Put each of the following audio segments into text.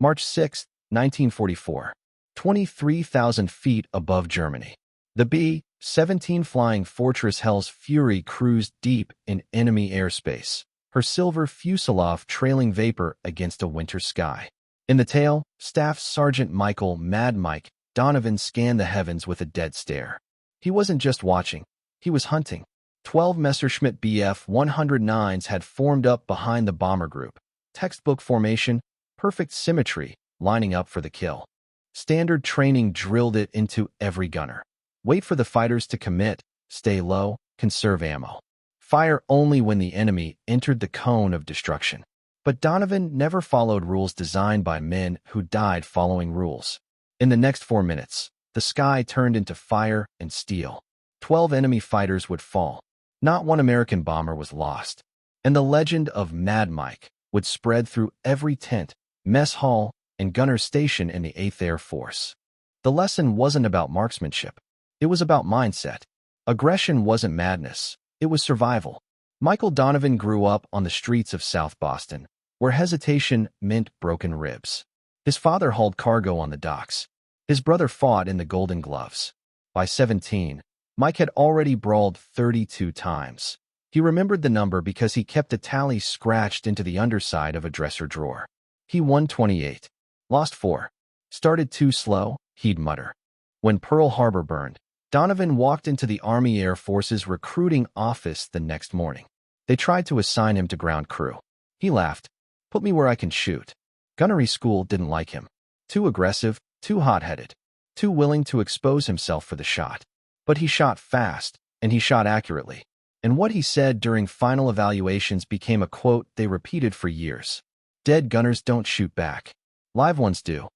March 6, 1944. 23,000 feet above Germany. The B-17 Flying Fortress Hell's Fury cruised deep in enemy airspace, her silver fuselage trailing vapor against a winter sky. In the tail, Staff Sergeant Michael "Mad Mike" Donovan scanned the heavens with a dead stare. He wasn't just watching, he was hunting. 12 Messerschmitt Bf-109s had formed up behind the bomber group. Textbook formation, perfect symmetry, lining up for the kill. Standard training drilled it into every gunner. Wait for the fighters to commit, stay low, conserve ammo. Fire only when the enemy entered the cone of destruction. But Donovan never followed rules designed by men who died following rules. In the next 4 minutes, the sky turned into fire and steel. 12 enemy fighters would fall. Not one American bomber was lost. And the legend of Mad Mike would spread through every tent, mess hall, and gunner station in the 8th Air Force. The lesson wasn't about marksmanship. It was about mindset. Aggression wasn't madness. It was survival. Michael Donovan grew up on the streets of South Boston, where hesitation meant broken ribs. His father hauled cargo on the docks. His brother fought in the Golden Gloves. By 17, Mike had already brawled 32 times. He remembered the number because he kept a tally scratched into the underside of a dresser drawer. He won 28. Lost 4. Started too slow, he'd mutter. When Pearl Harbor burned, Donovan walked into the Army Air Force's recruiting office the next morning. They tried to assign him to ground crew. He laughed. Put me where I can shoot. Gunnery school didn't like him. Too aggressive, too hot-headed, too willing to expose himself for the shot. But he shot fast, and he shot accurately. And what he said during final evaluations became a quote they repeated for years. Dead gunners don't shoot back. Live ones do.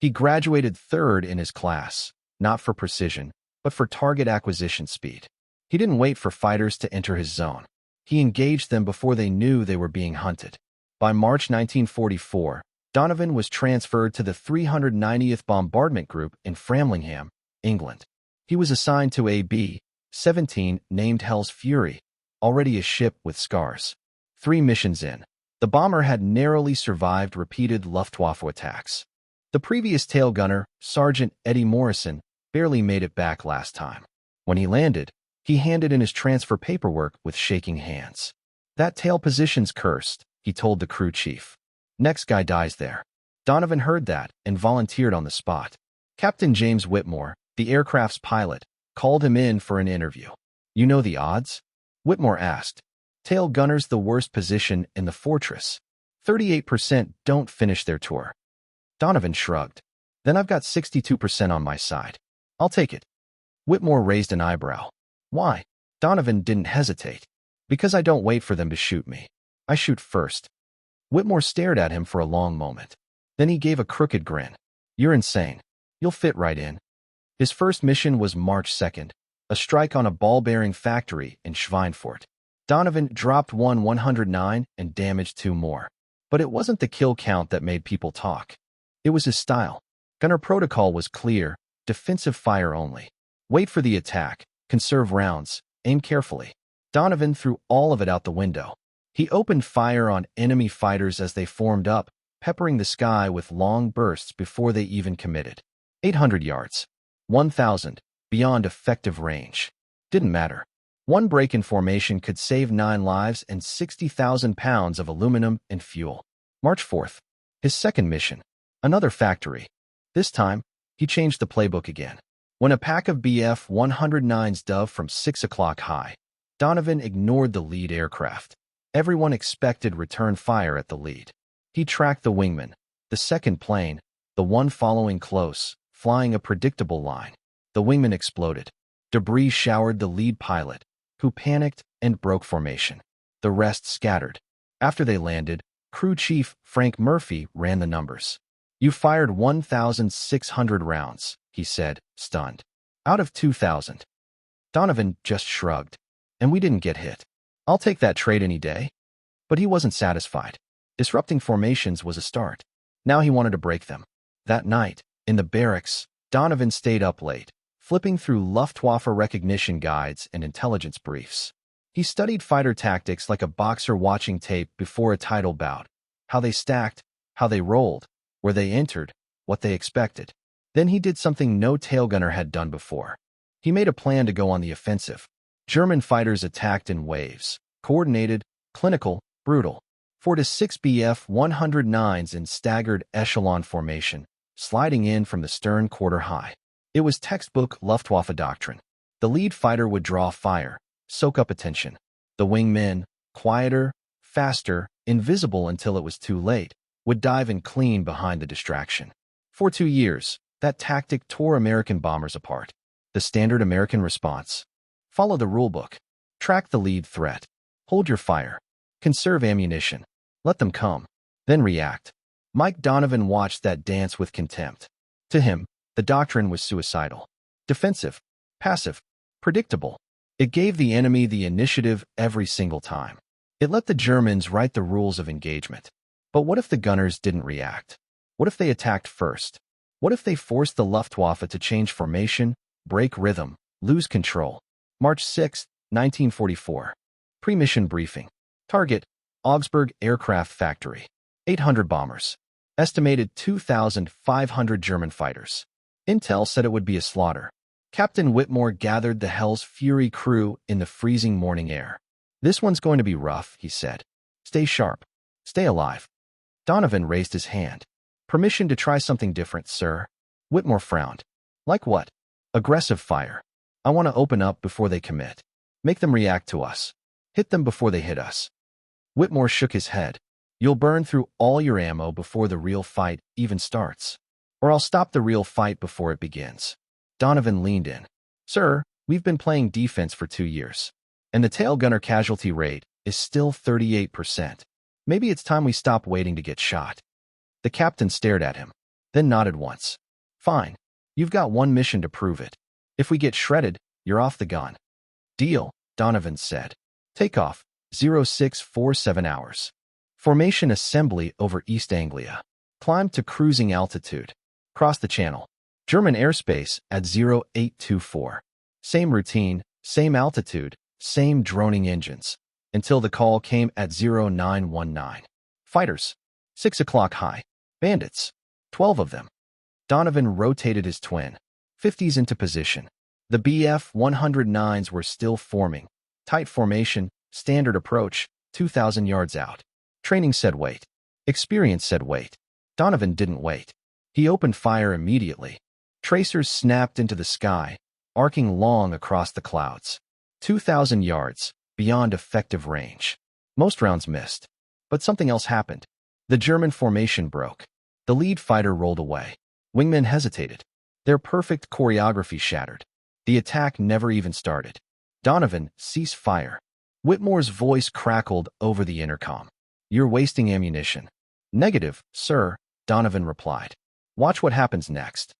He graduated 3rd in his class, not for precision, but for target acquisition speed. He didn't wait for fighters to enter his zone. He engaged them before they knew they were being hunted. By March 1944, Donovan was transferred to the 390th Bombardment Group in Framlingham, England. He was assigned to a B-17 named Hell's Fury, already a ship with scars. 3 missions in, the bomber had narrowly survived repeated Luftwaffe attacks. The previous tail gunner, Sergeant Eddie Morrison, barely made it back last time. When he landed, he handed in his transfer paperwork with shaking hands. That tail position's cursed, he told the crew chief. Next guy dies there. Donovan heard that and volunteered on the spot. Captain James Whitmore, the aircraft's pilot, called him in for an interview. You know the odds? Whitmore asked. Tail gunner's the worst position in the fortress. 38% don't finish their tour. Donovan shrugged. Then I've got 62% on my side. I'll take it. Whitmore raised an eyebrow. Why? Donovan didn't hesitate. Because I don't wait for them to shoot me. I shoot first. Whitmore stared at him for a long moment. Then he gave a crooked grin. You're insane. You'll fit right in. His first mission was March 2nd, a strike on a ball-bearing factory in Schweinfurt. Donovan dropped 109 and damaged 2 more. But it wasn't the kill count that made people talk. It was his style. Gunner protocol was clear, defensive fire only. Wait for the attack, conserve rounds, aim carefully. Donovan threw all of it out the window. He opened fire on enemy fighters as they formed up, peppering the sky with long bursts before they even committed. 800 yards. 1,000, beyond effective range. Didn't matter. One break in formation could save 9 lives and 60,000 pounds of aluminum and fuel. March 4th. His second mission. Another factory. This time, he changed the playbook again. When a pack of Bf-109s dove from 6 o'clock high, Donovan ignored the lead aircraft. Everyone expected return fire at the lead. He tracked the wingman, the second plane, the one following close, flying a predictable line. The wingman exploded. Debris showered the lead pilot, who panicked and broke formation. The rest scattered. After they landed, crew chief Frank Murphy ran the numbers. You fired 1,600 rounds, he said, stunned. Out of 2,000. Donovan just shrugged. And we didn't get hit. I'll take that trade any day. But he wasn't satisfied. Disrupting formations was a start. Now he wanted to break them. That night, in the barracks, Donovan stayed up late, flipping through Luftwaffe recognition guides and intelligence briefs. He studied fighter tactics like a boxer watching tape before a title bout. How they stacked, how they rolled, where they entered, what they expected. Then he did something no tail gunner had done before. He made a plan to go on the offensive. German fighters attacked in waves, coordinated, clinical, brutal. 4 to 6 Bf-109s in staggered echelon formation, sliding in from the stern quarter high. It was textbook Luftwaffe doctrine. The lead fighter would draw fire, soak up attention. The wingmen, quieter, faster, invisible until it was too late, would dive in clean behind the distraction. For 2 years, that tactic tore American bombers apart. The standard American response: follow the rulebook. Track the lead threat. Hold your fire. Conserve ammunition. Let them come. Then react. Mike Donovan watched that dance with contempt. To him, the doctrine was suicidal. Defensive. Passive. Predictable. It gave the enemy the initiative every single time. It let the Germans write the rules of engagement. But what if the gunners didn't react? What if they attacked first? What if they forced the Luftwaffe to change formation, break rhythm, lose control? March 6, 1944. Pre-mission briefing. Target: Augsburg Aircraft Factory. 800 bombers. Estimated 2,500 German fighters. Intel said it would be a slaughter. Captain Whitmore gathered the Hell's Fury crew in the freezing morning air. "This one's going to be rough," he said. "Stay sharp. Stay alive." Donovan raised his hand. "Permission to try something different, sir." Whitmore frowned. "Like what?" "Aggressive fire. I want to open up before they commit. Make them react to us. Hit them before they hit us." Whitmore shook his head. "You'll burn through all your ammo before the real fight even starts. Or I'll stop the real fight before it begins." Donovan leaned in. "Sir, we've been playing defense for 2 years. And the tail gunner casualty rate is still 38%. Maybe it's time we stop waiting to get shot." The captain stared at him, then nodded once. "Fine. You've got one mission to prove it. If we get shredded, you're off the gun." "Deal," Donovan said. Takeoff, 0647 hours. Formation assembly over East Anglia. Climb to cruising altitude. Cross the channel. German airspace at 0824. Same routine, same altitude, same droning engines. Until the call came at 0919. Fighters. 6 o'clock high. Bandits. 12 of them. Donovan rotated his twin. 50s into position. The Bf-109s were still forming. Tight formation, standard approach, 2,000 yards out. Training said wait. Experience said wait. Donovan didn't wait. He opened fire immediately. Tracers snapped into the sky, arcing long across the clouds. 2,000 yards, beyond effective range. Most rounds missed. But something else happened. The German formation broke. The lead fighter rolled away. Wingmen hesitated. Their perfect choreography shattered. The attack never even started. "Donovan, cease fire." Whitmore's voice crackled over the intercom. "You're wasting ammunition." "Negative, sir," Donovan replied. "Watch what happens next."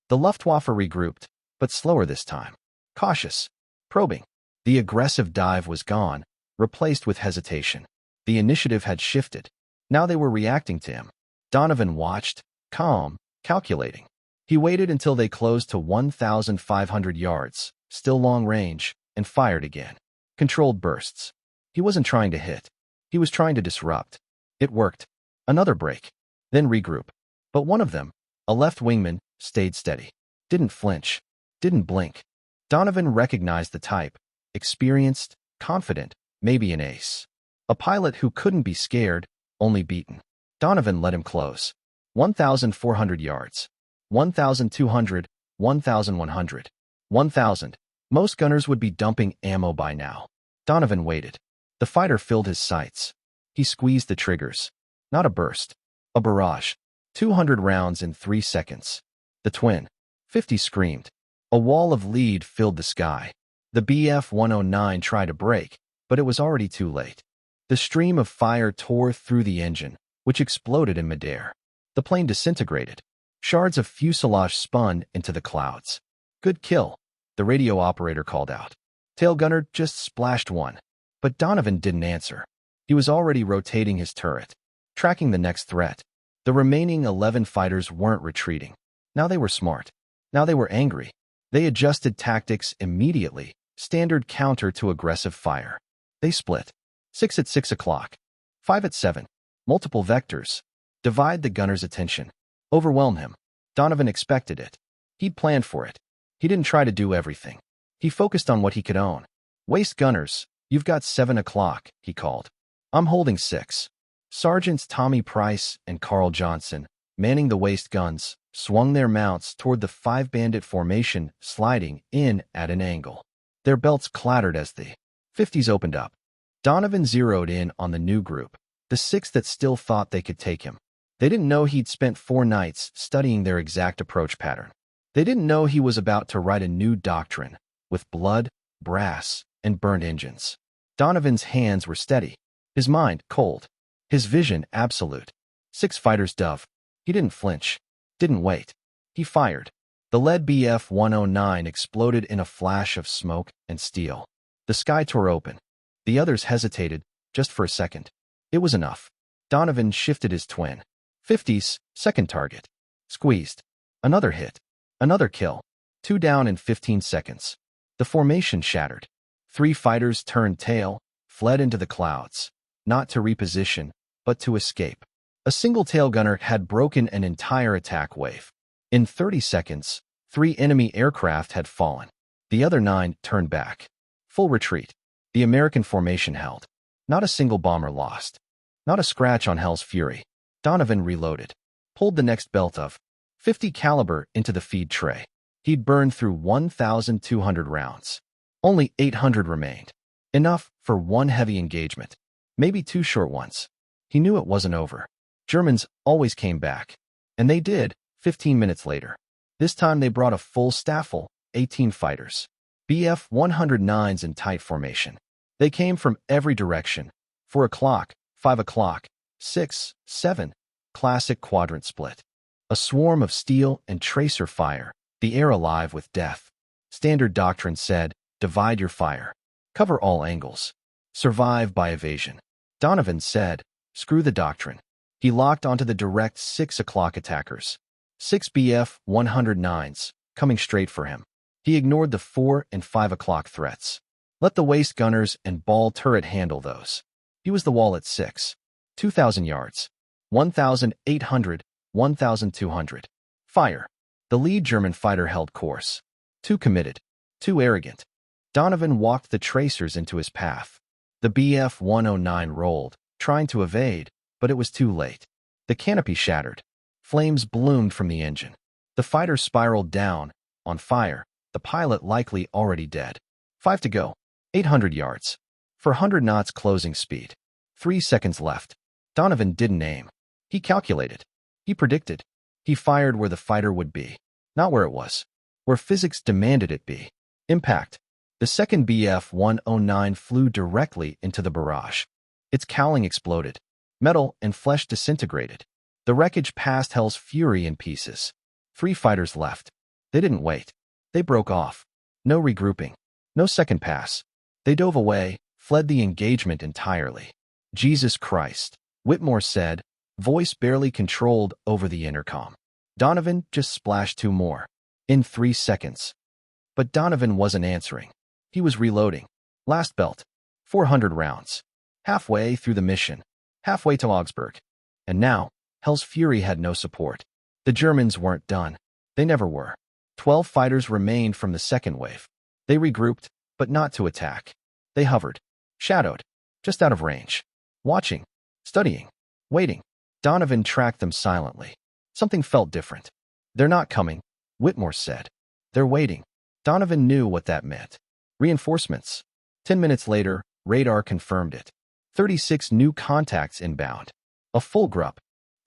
The Luftwaffe regrouped, but slower this time. Cautious. Probing. The aggressive dive was gone, replaced with hesitation. The initiative had shifted. Now they were reacting to him. Donovan watched, calm, calculating. He waited until they closed to 1,500 yards, still long range, and fired again. Controlled bursts. He wasn't trying to hit. He was trying to disrupt. It worked. Another break. Then regroup. But one of them, a left wingman, stayed steady. Didn't flinch. Didn't blink. Donovan recognized the type. Experienced, confident, maybe an ace. A pilot who couldn't be scared, only beaten. Donovan let him close. 1,400 yards. 1,200, 1,100. 1,000. Most gunners would be dumping ammo by now. Donovan waited. The fighter filled his sights. He squeezed the triggers. Not a burst. A barrage. 200 rounds in 3 seconds. The twin. 50 screamed. A wall of lead filled the sky. The Bf-109 tried to break, but it was already too late. The stream of fire tore through the engine, which exploded in midair. The plane disintegrated. Shards of fuselage spun into the clouds. "Good kill," the radio operator called out. Tail gunner just splashed one. But Donovan didn't answer. He was already rotating his turret, tracking the next threat. The remaining 11 fighters weren't retreating. Now they were smart. Now they were angry. They adjusted tactics immediately, standard counter to aggressive fire. They split. 6 at 6 o'clock. 5 at 7. Multiple vectors. Divide the gunner's attention. overwhelm him. Donovan expected it. He'd planned for it. He didn't try to do everything. He focused on what he could own. Waist gunners, you've got 7 o'clock, he called. I'm holding 6. Sergeants Tommy Price and Carl Johnson, manning the waist guns, swung their mounts toward the 5-bandit formation, sliding in at an angle. Their belts clattered as the 50s opened up. Donovan zeroed in on the new group, the 6 that still thought they could take him. They didn't know he'd spent 4 nights studying their exact approach pattern. They didn't know he was about to write a new doctrine, with blood, brass, and burnt engines. Donovan's hands were steady, his mind cold, his vision absolute. 6 fighters dove. He didn't flinch, didn't wait. He fired. The lead BF-109 exploded in a flash of smoke and steel. The sky tore open. The others hesitated, just for a second. It was enough. Donovan shifted his twin. 50's, second target. Squeezed. Another hit. Another kill. 2 down in 15 seconds. The formation shattered. 3 fighters turned tail, fled into the clouds. Not to reposition, but to escape. A single tail gunner had broken an entire attack wave. In 30 seconds, 3 enemy aircraft had fallen. The other 9 turned back. Full retreat. The American formation held. Not a single bomber lost. Not a scratch on Hell's Fury. Donovan reloaded. Pulled the next belt of .50 caliber into the feed tray. He'd burned through 1,200 rounds. Only 800 remained. Enough for 1 heavy engagement. Maybe 2 short ones. He knew it wasn't over. Germans always came back. And they did, 15 minutes later. This time they brought a full staffel, 18 fighters. BF-109s in tight formation. They came from every direction. 4 o'clock, 5 o'clock, 6, 7. Classic quadrant split. A swarm of steel and tracer fire, the air alive with death. Standard doctrine said, divide your fire. Cover all angles. Survive by evasion. Donovan said, screw the doctrine. He locked onto the direct 6 o'clock attackers. 6 BF-109s, coming straight for him. He ignored the 4 and 5 o'clock threats. Let the waist gunners and ball turret handle those. He was the wall at 6. 2,000 yards. 1,800, 1,200. Fire. The lead German fighter held course. Too committed. Too arrogant. Donovan walked the tracers into his path. The BF-109 rolled, trying to evade, but it was too late. The canopy shattered. Flames bloomed from the engine. The fighter spiraled down, on fire, the pilot likely already dead. 5 to go. 800 yards. For 100 knots closing speed. 3 seconds left. Donovan didn't aim. He calculated. He predicted. He fired where the fighter would be. Not where it was. Where physics demanded it be. Impact. The second BF-109 flew directly into the barrage. Its cowling exploded. Metal and flesh disintegrated. The wreckage passed Hell's Fury in pieces. 3 fighters left. They didn't wait. They broke off. No regrouping. No second pass. They dove away, fled the engagement entirely. Jesus Christ, Whitmore said, voice barely controlled over the intercom. Donovan just splashed 2 more. In 3 seconds. But Donovan wasn't answering. He was reloading. Last belt. 400 rounds. Halfway through the mission. Halfway to Augsburg. And now, Hell's Fury had no support. The Germans weren't done. They never were. 12 fighters remained from the second wave. They regrouped, but not to attack. They hovered. Shadowed. Just out of range. Watching. Studying. Waiting. Donovan tracked them silently. Something felt different. They're not coming, Whitmore said. They're waiting. Donovan knew what that meant. Reinforcements. 10 minutes later, radar confirmed it. 36 new contacts inbound. A full grup.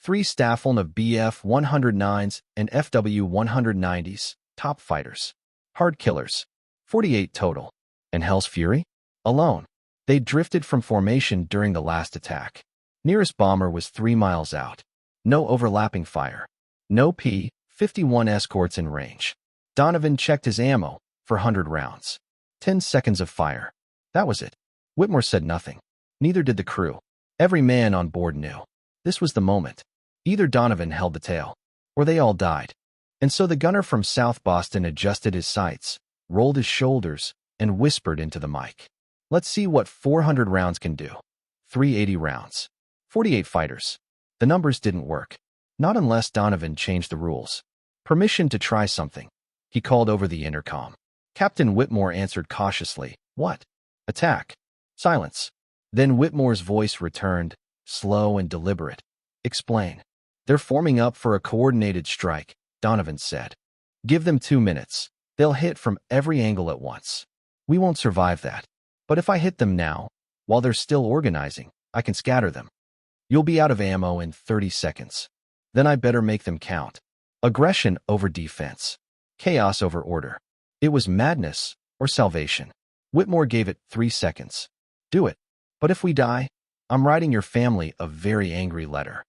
3 staffel of BF-109s and FW-190s, top fighters. Hard killers. 48 total. And Hell's Fury? Alone. They drifted from formation during the last attack. Nearest bomber was 3 miles out. No overlapping fire. No P-51 escorts in range. Donovan checked his ammo for 100 rounds. 10 seconds of fire. That was it. Whitmore said nothing. Neither did the crew. Every man on board knew. This was the moment. Either Donovan held the tail, or they all died. And so the gunner from South Boston adjusted his sights, rolled his shoulders, and whispered into the mic. Let's see what 400 rounds can do. 380 rounds. 48 fighters. The numbers didn't work. Not unless Donovan changed the rules. Permission to try something. He called over the intercom. Captain Whitmore answered cautiously. What? Attack. Silence. Then Whitmore's voice returned, slow and deliberate. Explain. They're forming up for a coordinated strike, Donovan said. Give them 2 minutes. They'll hit from every angle at once. We won't survive that. But if I hit them now, while they're still organizing, I can scatter them. You'll be out of ammo in 30 seconds. Then I better make them count. Aggression over defense. Chaos over order. It was madness or salvation. Whitmore gave it 3 seconds. Do it. But if we die, I'm writing your family a very angry letter.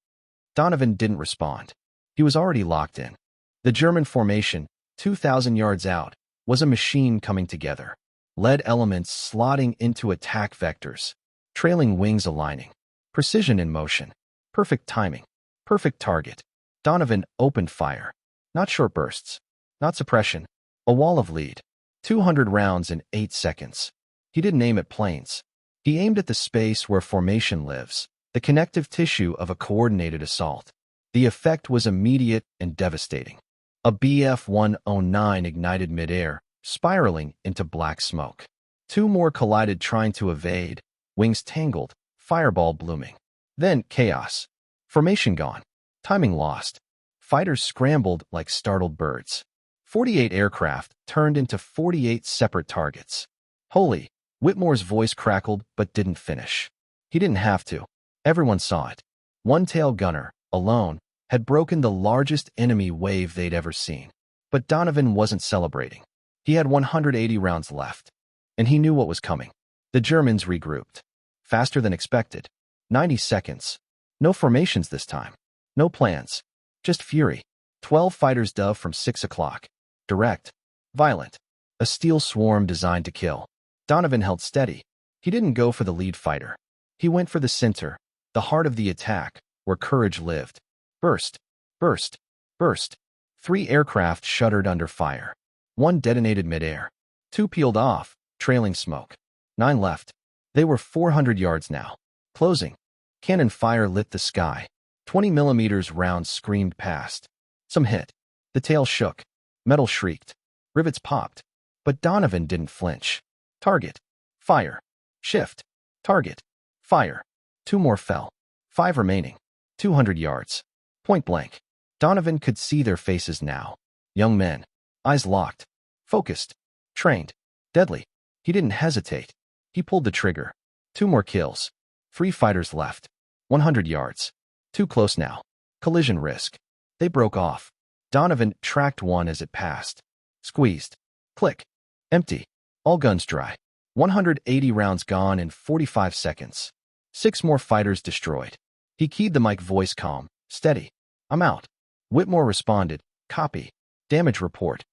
Donovan didn't respond. He was already locked in. The German formation, 2,000 yards out, was a machine coming together. Lead elements slotting into attack vectors. Trailing wings aligning. Precision in motion. Perfect timing. Perfect target. Donovan opened fire. Not short bursts. Not suppression. A wall of lead. 200 rounds in 8 seconds. He didn't aim at planes. He aimed at the space where formation lives, the connective tissue of a coordinated assault. The effect was immediate and devastating. A Bf-109 ignited midair, spiraling into black smoke. 2 more collided trying to evade, wings tangled, fireball blooming. Then chaos. Formation gone. Timing lost. Fighters scrambled like startled birds. 48 aircraft turned into 48 separate targets. Holy! Whitmore's voice crackled but didn't finish. He didn't have to. Everyone saw it. One tail gunner, alone, had broken the largest enemy wave they'd ever seen. But Donovan wasn't celebrating. He had 180 rounds left. And he knew what was coming. The Germans regrouped. Faster than expected. 90 seconds. No formations this time. No plans. Just fury. 12 fighters dove from 6 o'clock. Direct. Violent. A steel swarm designed to kill. Donovan held steady. He didn't go for the lead fighter. He went for the center, the heart of the attack, where courage lived. Burst. Burst. Burst. 3 aircraft shuddered under fire. 1 detonated midair. 2 peeled off, trailing smoke. 9 left. They were 400 yards now. Closing. Cannon fire lit the sky. 20 millimeters rounds screamed past. Some hit. The tail shook. Metal shrieked. Rivets popped. But Donovan didn't flinch. Target. Fire. Shift. Target. Fire. 2 more fell. 5 remaining. 200 yards. Point blank. Donovan could see their faces now. Young men. Eyes locked. Focused. Trained. Deadly. He didn't hesitate. He pulled the trigger. 2 more kills. 3 fighters left. 100 yards. Too close now. Collision risk. They broke off. Donovan tracked one as it passed. Squeezed. Click. Empty. All guns dry. 180 rounds gone in 45 seconds. 6 more fighters destroyed. He keyed the mic, voice calm. Steady. I'm out. Whitmore responded. Copy. Damage report.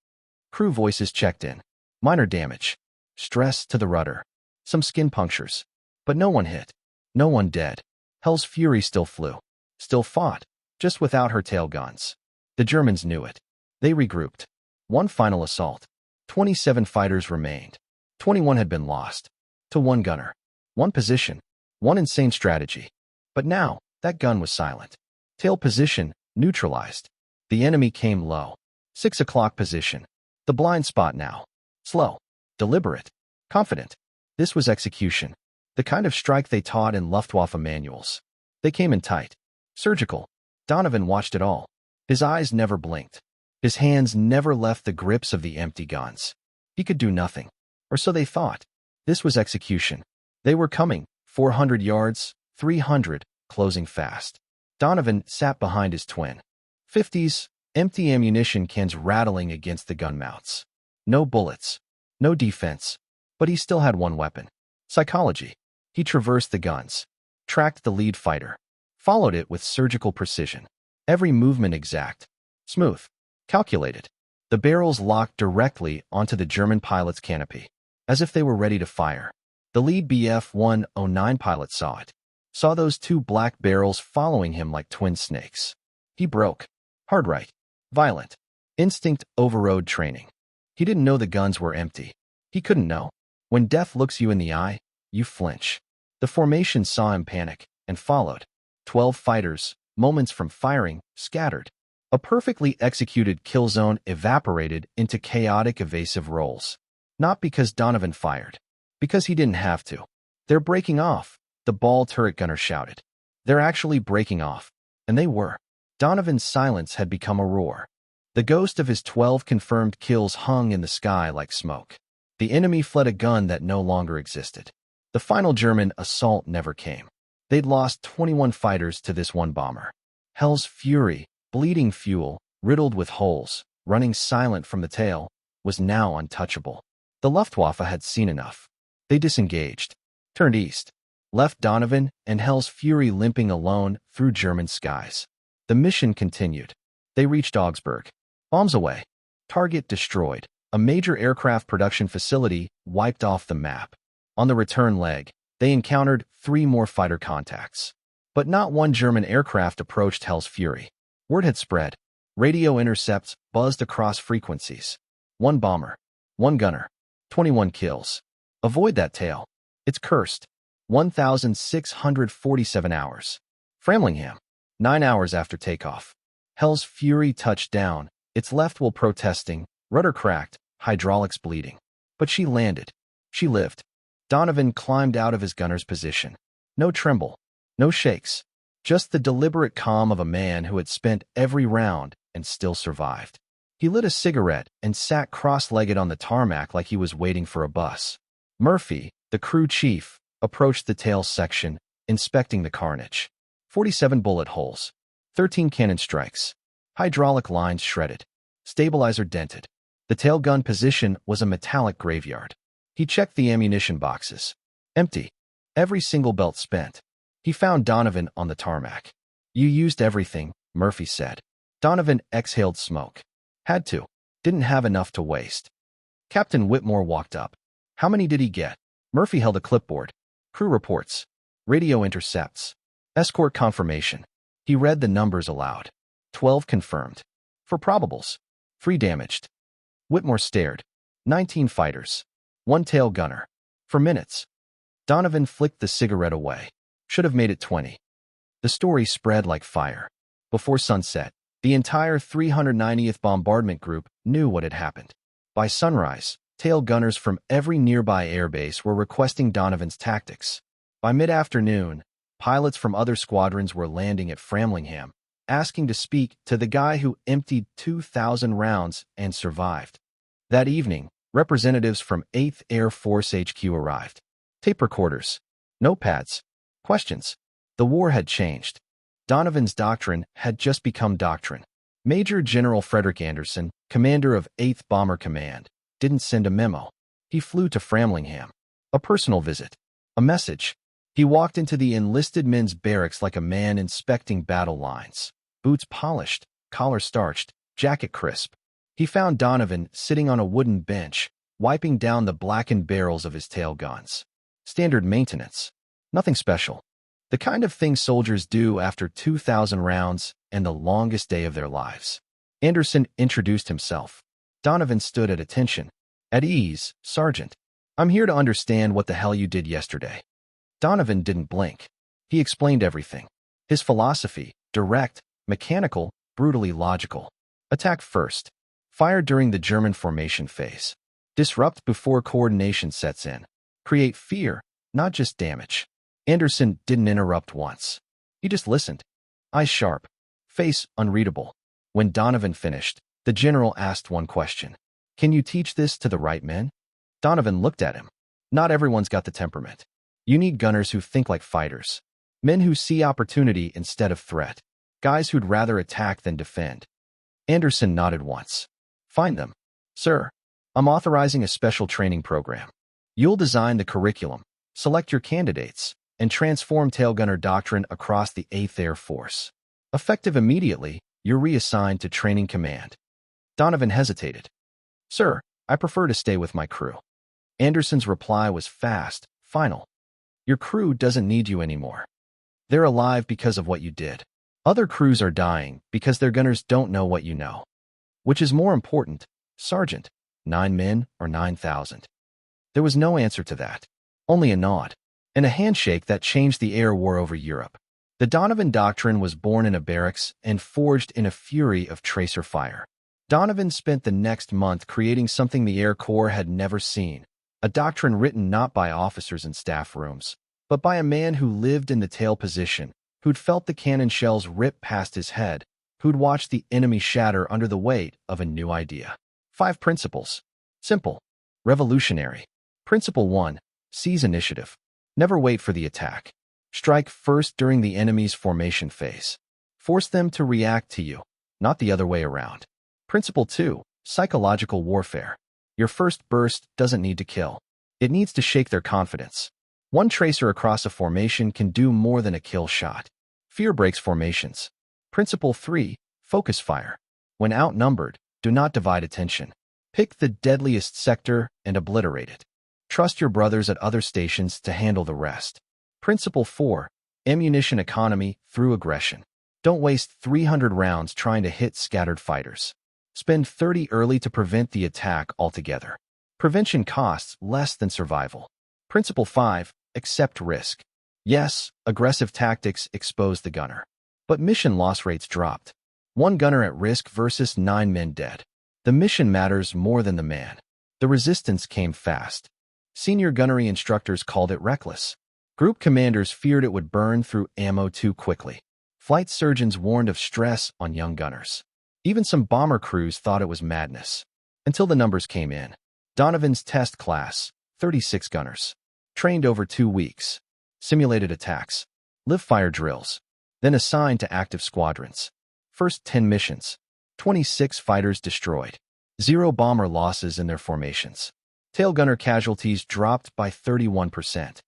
Crew voices checked in. Minor damage. Stress to the rudder. Some skin punctures. But no one hit. No one dead. Hell's Fury still flew. Still fought. Just without her tail guns. The Germans knew it. They regrouped. 1 final assault. 27 fighters remained. 21 had been lost. To 1 gunner. 1 position. 1 insane strategy. But now, that gun was silent. Tail position, neutralized. The enemy came low. 6 o'clock position. The blind spot now. Slow. Deliberate. Confident. This was execution. The kind of strike they taught in Luftwaffe manuals. They came in tight. Surgical. Donovan watched it all. His eyes never blinked. His hands never left the grips of the empty guns. He could do nothing. Or so they thought. This was execution. They were coming. 400 yards, 300, closing fast. Donovan sat behind his twin. 50s, empty ammunition cans rattling against the gun mounts. No bullets. No defense. But he still had 1 weapon. Psychology. He traversed the guns. Tracked the lead fighter. Followed it with surgical precision. Every movement exact. Smooth. Calculated. The barrels locked directly onto the German pilot's canopy, as if they were ready to fire. The lead Bf-109 pilot saw it. Saw those 2 black barrels following him like twin snakes. He broke. Hard right. Violent. Instinct overrode training. He didn't know the guns were empty. He couldn't know. When death looks you in the eye, you flinch. The formation saw him panic and followed. 12 fighters, moments from firing, scattered. A perfectly executed kill zone evaporated into chaotic evasive rolls. Not because Donovan fired. Because he didn't have to. They're breaking off, the ball turret gunner shouted. They're actually breaking off. And they were. Donovan's silence had become a roar. The ghost of his 12 confirmed kills hung in the sky like smoke. The enemy fled a gun that no longer existed. The final German assault never came. They'd lost 21 fighters to this one bomber. Hell's fury, bleeding fuel, riddled with holes, running silent from the tail, was now untouchable. The Luftwaffe had seen enough. They disengaged, turned east, left Donovan and Hell's fury limping alone through German skies. The mission continued. They reached Augsburg. Bombs away. Target destroyed. A major aircraft production facility wiped off the map. On the return leg, they encountered 3 more fighter contacts. But not one German aircraft approached Hell's fury. Word had spread. Radio intercepts buzzed across frequencies. 1 bomber. 1 gunner. 21 kills. Avoid that tail. It's cursed. 1,647 hours. Framlingham. 9 hours after takeoff. Hell's fury touched down, its left wheel protesting, rudder cracked, hydraulics bleeding. But she landed. She lived. Donovan climbed out of his gunner's position. No tremble. No shakes. Just the deliberate calm of a man who had spent every round and still survived. He lit a cigarette and sat cross-legged on the tarmac like he was waiting for a bus. Murphy, the crew chief, approached the tail section, inspecting the carnage. 47 bullet holes. 13 cannon strikes. Hydraulic lines shredded. Stabilizer dented. The tail gun position was a metallic graveyard. He checked the ammunition boxes. Empty. Every single belt spent. He found Donovan on the tarmac. You used everything, Murphy said. Donovan exhaled smoke. Had to. Didn't have enough to waste. Captain Whitmore walked up. How many did he get? Murphy held a clipboard. Crew reports. Radio intercepts. Escort confirmation. He read the numbers aloud. 12 confirmed. For probables. 3 damaged. Whitmore stared. 19 fighters. 1 tail gunner. For minutes. Donovan flicked the cigarette away. Should have made it 20. The story spread like fire. Before sunset, the entire 390th Bombardment Group knew what had happened. By sunrise, tail gunners from every nearby airbase were requesting Donovan's tactics. By mid-afternoon, pilots from other squadrons were landing at Framlingham, asking to speak to the guy who emptied 2,000 rounds and survived. That evening, representatives from 8th Air Force HQ arrived. Tape recorders. Notepads. Questions. The war had changed. Donovan's doctrine had just become doctrine. Major General Frederick Anderson, commander of 8th Bomber Command, didn't send a memo. He flew to Framlingham. A personal visit. A message. He walked into the enlisted men's barracks like a man inspecting battle lines. Boots polished, collar starched, jacket crisp. He found Donovan sitting on a wooden bench, wiping down the blackened barrels of his tail guns. Standard maintenance. Nothing special. The kind of thing soldiers do after 2,000 rounds and the longest day of their lives. Anderson introduced himself. Donovan stood at attention. At ease, Sergeant. I'm here to understand what the hell you did yesterday. Donovan didn't blink. He explained everything. His philosophy, direct, mechanical, brutally logical. Attack first. Fire during the German formation phase. Disrupt before coordination sets in. Create fear, not just damage. Anderson didn't interrupt once. He just listened. Eyes sharp. Face unreadable. When Donovan finished, the general asked one question. Can you teach this to the right men? Donovan looked at him. Not everyone's got the temperament. You need gunners who think like fighters. Men who see opportunity instead of threat. Guys who'd rather attack than defend. Anderson nodded once. Find them. Sir, I'm authorizing a special training program. You'll design the curriculum, select your candidates, and transform tailgunner doctrine across the 8th Air Force. Effective immediately, you're reassigned to training command. Donovan hesitated. Sir, I prefer to stay with my crew. Anderson's reply was fast, final. Your crew doesn't need you anymore. They're alive because of what you did. Other crews are dying because their gunners don't know what you know. Which is more important, Sergeant, 9 men or 9,000? There was no answer to that. Only a nod. And a handshake that changed the air war over Europe. The Donovan Doctrine was born in a barracks and forged in a fury of tracer fire. Donovan spent the next month creating something the Air Corps had never seen, a doctrine written not by officers in staff rooms, but by a man who lived in the tail position, who'd felt the cannon shells rip past his head, who'd watched the enemy shatter under the weight of a new idea. 5 principles. Simple. Revolutionary. Principle 1. Seize initiative. Never wait for the attack. Strike first during the enemy's formation phase. Force them to react to you, not the other way around. Principle 2. Psychological warfare. Your first burst doesn't need to kill. It needs to shake their confidence. One tracer across a formation can do more than a kill shot. Fear breaks formations. Principle 3. Focus fire. When outnumbered, do not divide attention. Pick the deadliest sector and obliterate it. Trust your brothers at other stations to handle the rest. Principle 4. Ammunition economy through aggression. Don't waste 300 rounds trying to hit scattered fighters. Spend 30 early to prevent the attack altogether. Prevention costs less than survival. Principle 5. Accept risk. Yes, aggressive tactics expose the gunner. But mission loss rates dropped. 1 gunner at risk versus 9 men dead. The mission matters more than the man. The resistance came fast. Senior gunnery instructors called it reckless. Group commanders feared it would burn through ammo too quickly. Flight surgeons warned of stress on young gunners. Even some bomber crews thought it was madness. Until the numbers came in. Donovan's test class, 36 gunners. Trained over 2 weeks. Simulated attacks. Live fire drills. Then assigned to active squadrons. First 10 missions. 26 fighters destroyed. 0 bomber losses in their formations. Tail gunner casualties dropped by 31%.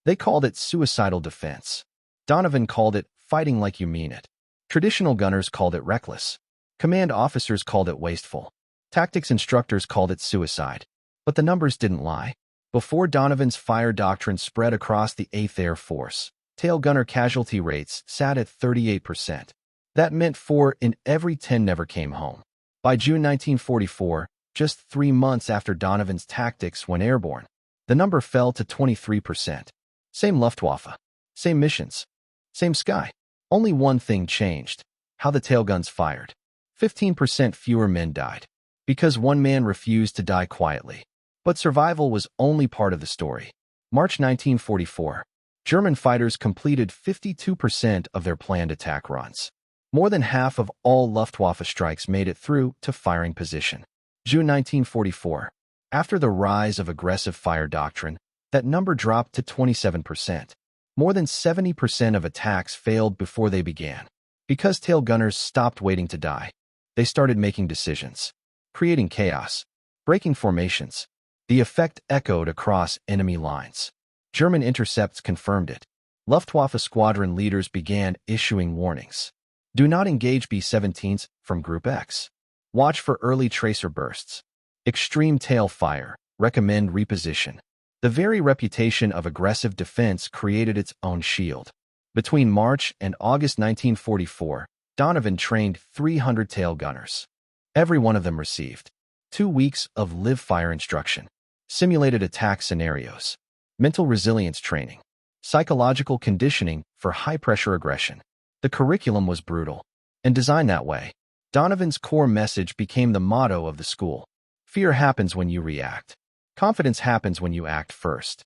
They called it suicidal defense. Donovan called it fighting like you mean it. Traditional gunners called it reckless. Command officers called it wasteful. Tactics instructors called it suicide. But the numbers didn't lie. Before Donovan's fire doctrine spread across the 8th Air Force, tail gunner casualty rates sat at 38%. That meant 4 in every 10 never came home. By June 1944, just 3 months after Donovan's tactics went airborne, the number fell to 23%. Same Luftwaffe. Same missions. Same sky. Only one thing changed: how the tailguns fired. 15% fewer men died. Because one man refused to die quietly. But survival was only part of the story. March 1944. German fighters completed 52% of their planned attack runs. More than half of all Luftwaffe strikes made it through to firing position. June 1944. After the rise of aggressive fire doctrine, that number dropped to 27%. More than 70% of attacks failed before they began. Because tail gunners stopped waiting to die, they started making decisions, creating chaos, breaking formations. The effect echoed across enemy lines. German intercepts confirmed it. Luftwaffe squadron leaders began issuing warnings. Do not engage B-17s from Group X. Watch for early tracer bursts. Extreme tail fire. Recommend reposition. The very reputation of aggressive defense created its own shield. Between March and August 1944, Donovan trained 300 tail gunners. Every one of them received 2 weeks of live fire instruction, simulated attack scenarios, mental resilience training, psychological conditioning for high-pressure aggression. The curriculum was brutal and designed that way. Donovan's core message became the motto of the school. Fear happens when you react. Confidence happens when you act first.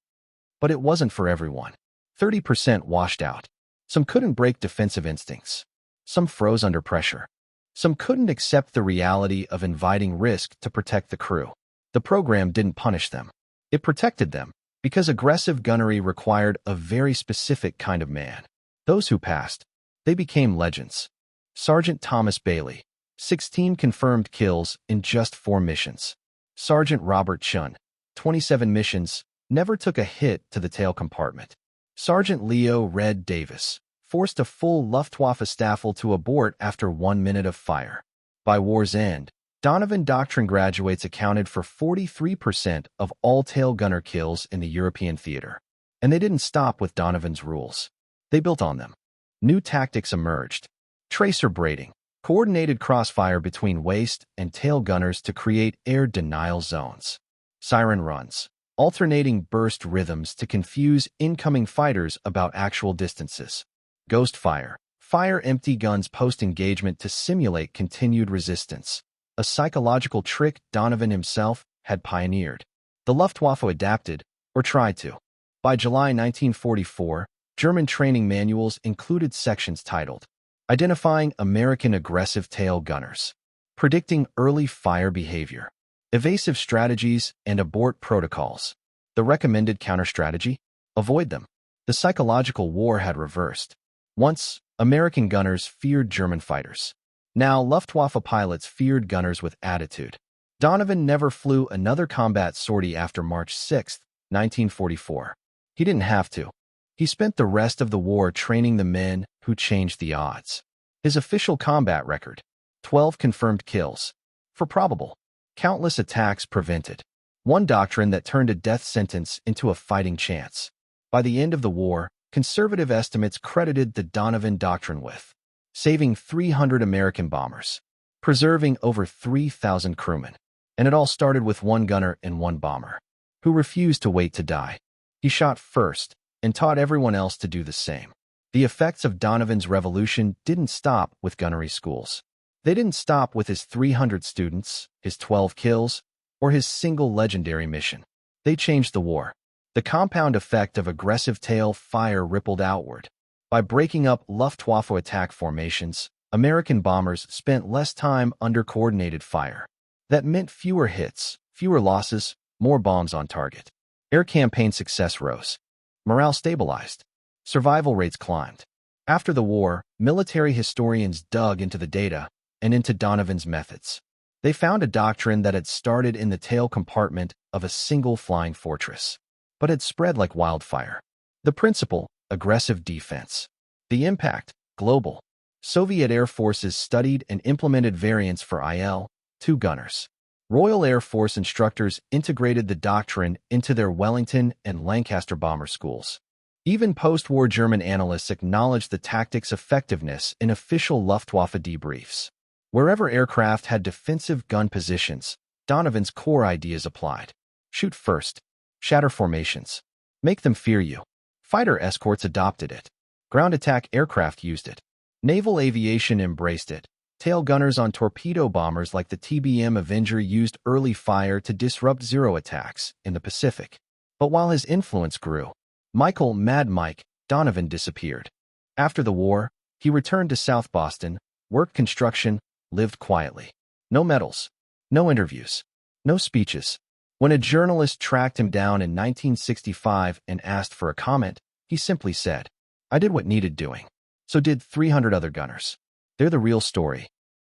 But it wasn't for everyone. 30% washed out. Some couldn't break defensive instincts. Some froze under pressure. Some couldn't accept the reality of inviting risk to protect the crew. The program didn't punish them. It protected them, because aggressive gunnery required a very specific kind of man. Those who passed, they became legends. Sergeant Thomas Bailey, 16 confirmed kills in just 4 missions. Sergeant Robert Chun, 27 missions, never took a hit to the tail compartment. Sergeant Leo Red Davis forced a full Luftwaffe staffel to abort after 1 minute of fire. By war's end, Donovan Doctrine graduates accounted for 43% of all tail gunner kills in the European theater. And they didn't stop with Donovan's rules. They built on them. New tactics emerged. Tracer braiding, coordinated crossfire between waist and tail gunners to create air denial zones. Siren runs, alternating burst rhythms to confuse incoming fighters about actual distances. Ghost fire. Fire empty guns post-engagement to simulate continued resistance. A psychological trick Donovan himself had pioneered. The Luftwaffe adapted, or tried to. By July 1944, German training manuals included sections titled Identifying American Aggressive Tail Gunners, Predicting Early Fire Behavior, Evasive Strategies and Abort Protocols. The recommended counter-strategy? Avoid them. The psychological war had reversed. Once, American gunners feared German fighters. Now, Luftwaffe pilots feared gunners with attitude. Donovan never flew another combat sortie after March 6, 1944. He didn't have to. He spent the rest of the war training the men who changed the odds. His official combat record: 12 confirmed kills. For probable. Countless attacks prevented. One doctrine that turned a death sentence into a fighting chance. By the end of the war, conservative estimates credited the Donovan Doctrine with saving 300 American bombers, preserving over 3,000 crewmen. And it all started with one gunner and one bomber, who refused to wait to die. He shot first and taught everyone else to do the same. The effects of Donovan's revolution didn't stop with gunnery schools. They didn't stop with his 300 students, his 12 kills, or his single legendary mission. They changed the war. The compound effect of aggressive tail fire rippled outward. By breaking up Luftwaffe attack formations, American bombers spent less time under coordinated fire. That meant fewer hits, fewer losses, more bombs on target. Air campaign success rose. Morale stabilized. Survival rates climbed. After the war, military historians dug into the data and into Donovan's methods. They found a doctrine that had started in the tail compartment of a single flying fortress, but had spread like wildfire. The principle: aggressive defense. The impact: global. Soviet air forces studied and implemented variants for IL-2 gunners. Royal Air Force instructors integrated the doctrine into their Wellington and Lancaster bomber schools. Even post-war German analysts acknowledged the tactic's effectiveness in official Luftwaffe debriefs. Wherever aircraft had defensive gun positions, Donovan's core ideas applied. Shoot first. Shatter formations. Make them fear you. Fighter escorts adopted it. Ground attack aircraft used it. Naval aviation embraced it. Tail gunners on torpedo bombers like the TBM Avenger used early fire to disrupt Zero attacks in the Pacific. But while his influence grew, Michael "Mad Mike" Donovan disappeared. After the war, he returned to South Boston, worked construction, lived quietly. No medals, no interviews, no speeches. When a journalist tracked him down in 1965 and asked for a comment, he simply said, "I did what needed doing. So did 300 other gunners." They're the real story.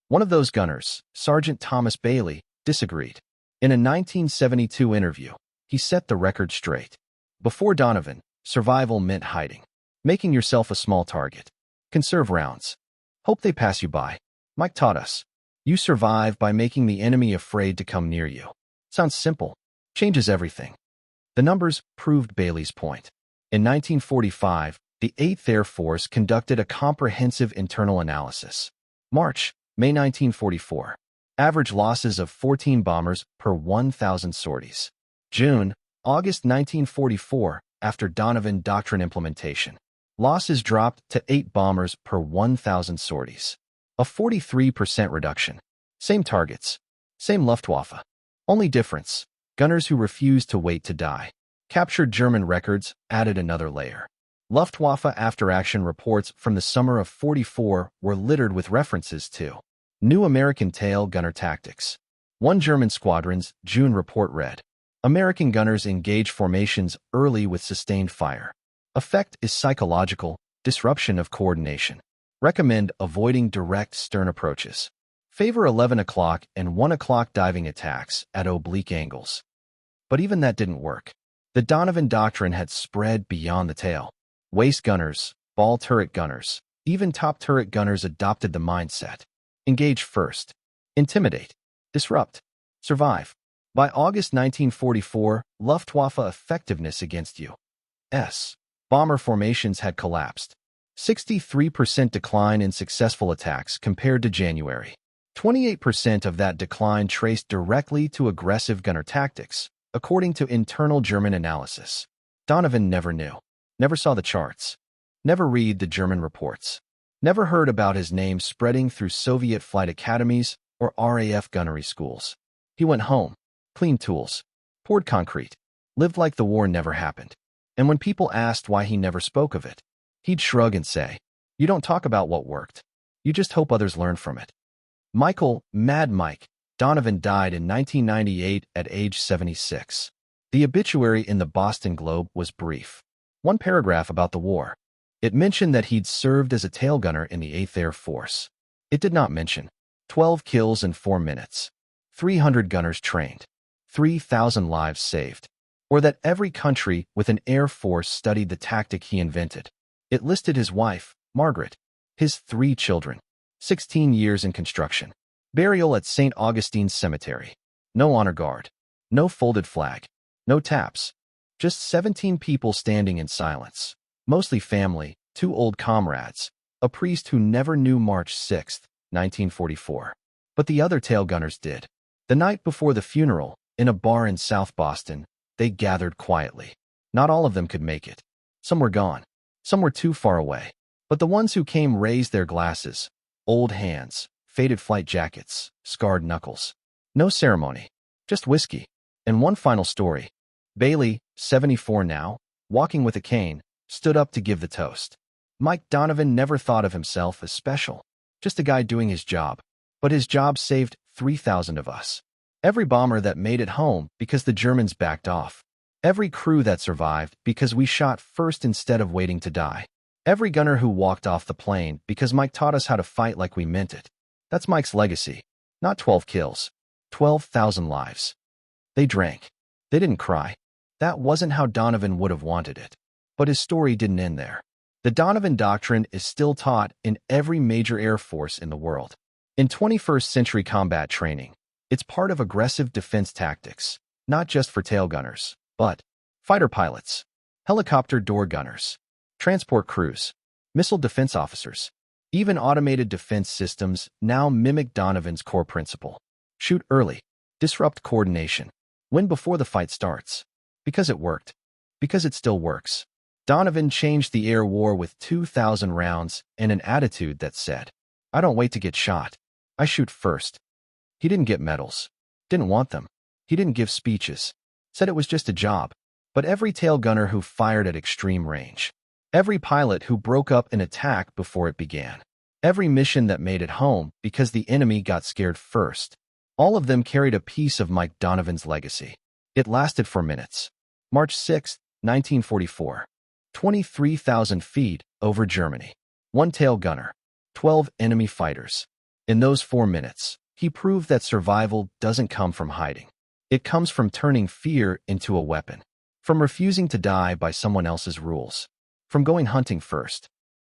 One of those gunners, Sergeant Thomas Bailey, disagreed. In a 1972 interview, he set the record straight. Before Donovan, survival meant hiding, making yourself a small target. Conserve rounds. Hope they pass you by. Mike taught us. You survive by making the enemy afraid to come near you. Sounds simple. Changes everything. The numbers proved Bailey's point. In 1945, the 8th Air Force conducted a comprehensive internal analysis. March, May 1944. Average losses of 14 bombers per 1,000 sorties. June, August 1944, after Donovan Doctrine implementation. Losses dropped to 8 bombers per 1,000 sorties. A 43% reduction. Same targets. Same Luftwaffe. Only difference: gunners who refused to wait to die. Captured German records added another layer. Luftwaffe after-action reports from the summer of '44 were littered with references to new American tail gunner tactics. One German squadron's June report read, "American gunners engage formations early with sustained fire. Effect is psychological, disruption of coordination. Recommend avoiding direct stern approaches. Favor 11 o'clock and 1 o'clock diving attacks at oblique angles." But even that didn't work. The Donovan Doctrine had spread beyond the tail. Waist gunners, ball turret gunners, even top turret gunners adopted the mindset. Engage first. Intimidate. Disrupt. Survive. By August 1944, Luftwaffe effectiveness against U.S. bomber formations had collapsed. 63% decline in successful attacks compared to January. 28% of that decline traced directly to aggressive gunner tactics, according to internal German analysis. Donovan never knew. Never saw the charts. Never read the German reports. Never heard about his name spreading through Soviet flight academies or RAF gunnery schools. He went home, cleaned tools, poured concrete, lived like the war never happened. And when people asked why he never spoke of it, he'd shrug and say, "You don't talk about what worked. You just hope others learn from it." Michael "Mad Mike" Donovan died in 1998 at age 76. The obituary in the Boston Globe was brief. One paragraph about the war. It mentioned that he'd served as a tail gunner in the 8th Air Force. It did not mention 12 kills in 4 minutes, 300 gunners trained, 3,000 lives saved, or that every country with an Air Force studied the tactic he invented. It listed his wife, Margaret, his 3 children, 16 years in construction, burial at St. Augustine's Cemetery. No honor guard, no folded flag, no taps, just 17 people standing in silence. Mostly family, 2 old comrades, a priest who never knew March 6, 1944. But the other tail gunners did. The night before the funeral, in a bar in South Boston, they gathered quietly. Not all of them could make it. Some were gone. Some were too far away. But the ones who came raised their glasses. Old hands, faded flight jackets, scarred knuckles. No ceremony, just whiskey. And one final story. Bailey, 74 now, walking with a cane, stood up to give the toast. Mike Donovan never thought of himself as special, just a guy doing his job. But his job saved 3,000 of us. Every bomber that made it home because the Germans backed off. Every crew that survived because we shot first instead of waiting to die. Every gunner who walked off the plane because Mike taught us how to fight like we meant it. That's Mike's legacy. Not 12 kills. 12,000 lives. They drank. They didn't cry. That wasn't how Donovan would have wanted it. But his story didn't end there. The Donovan Doctrine is still taught in every major air force in the world. In 21st century combat training, it's part of aggressive defense tactics, not just for tail gunners, but fighter pilots, helicopter door gunners, transport crews, missile defense officers. Even automated defense systems now mimic Donovan's core principle. Shoot early, disrupt coordination, win before the fight starts. Because it worked. Because it still works. Donovan changed the air war with 2,000 rounds and an attitude that said, "I don't wait to get shot. I shoot first." He didn't get medals. Didn't want them. He didn't give speeches. Said it was just a job. But every tail gunner who fired at extreme range. Every pilot who broke up an attack before it began. Every mission that made it home because the enemy got scared first. All of them carried a piece of Mike Donovan's legacy. It lasted for minutes. March 6, 1944. 23,000 feet over Germany. 1 tail gunner. 12 enemy fighters. In those 4 minutes, he proved that survival doesn't come from hiding. It comes from turning fear into a weapon. From refusing to die by someone else's rules. From going hunting first.